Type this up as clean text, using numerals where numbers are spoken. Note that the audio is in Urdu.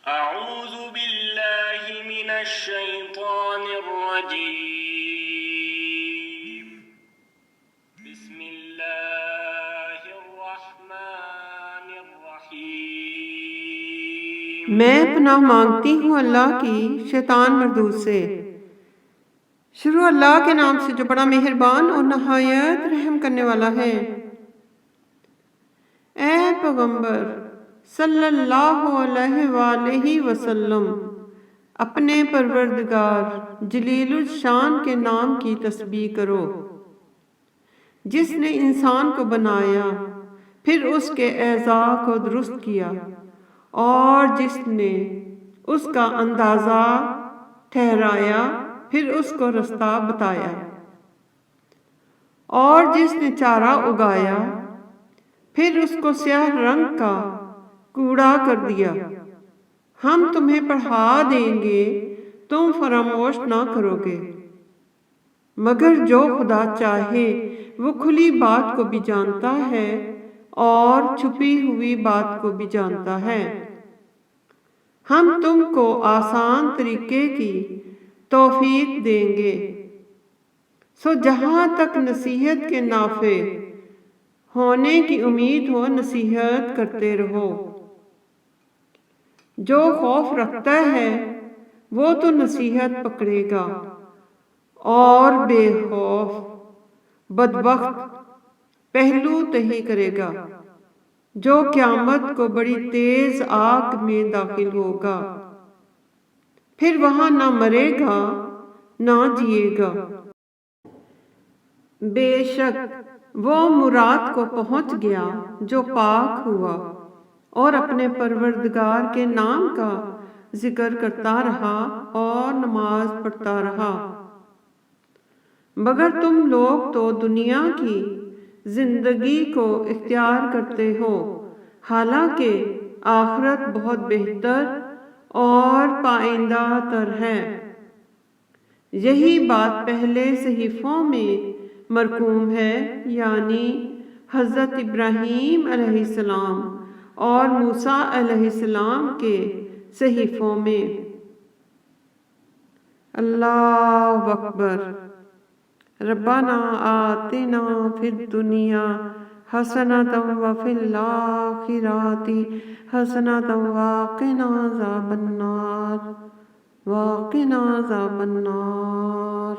أعوذ بالله من الشيطان الرجيم بسم الله الرحمن الرحيم میں پناہ مانگتی ہوں اللہ کی شیطان مردود سے۔ شروع اللہ کے نام سے جو بڑا مہربان اور نہایت رحم کرنے والا ہے۔ اے پیغمبر صلی اللہ علیہ وآلہ وسلم، اپنے پروردگار جلیل الشان کے نام کی تسبیح کرو، جس نے انسان کو بنایا پھر اس کے اعضاء کو درست کیا، اور جس نے اس کا اندازہ ٹھہرایا پھر اس کو رستہ بتایا، اور جس نے چارہ اگایا پھر اس کو سیاہ رنگ کا کوڑا کر دیا۔ ہم تمہیں پڑھا دیں گے، تم فراموش نہ کرو گے، مگر جو خدا چاہے وہ کھلی بات کو بھی جانتا ہے اور چھپی ہوئی بات کو بھی جانتا ہے۔ ہم تم کو آسان طریقے کی توفیق دیں گے، سو جہاں تک نصیحت کے نافع ہونے کی امید ہو نصیحت کرتے رہو۔ جو خوف رکھتا ہے وہ تو نصیحت پکڑے گا، اور بے خوف بدبخت پہلو تہی کرے گا، جو قیامت کو بڑی تیز آگ میں داخل ہوگا، پھر وہاں نہ مرے گا نہ جیے گا۔ بے شک وہ مراد کو پہنچ گیا جو پاک ہوا اور اپنے پروردگار کے نام کا ذکر کرتا رہا اور نماز پڑھتا رہا۔ مگر تم لوگ تو دنیا کی زندگی کو اختیار کرتے ہو، حالانکہ آخرت بہت بہتر اور پائندہ تر ہے۔ یہی بات پہلے صحیفوں میں مرقوم ہے، یعنی حضرت ابراہیم علیہ السلام اور موسیٰ علیہ السلام کے صحیفوں میں۔ اللہ اکبر۔ ربنا آتنا فی الدنیا حسنۃ وفی الآخرۃ حسنۃ وقنا عذاب النار۔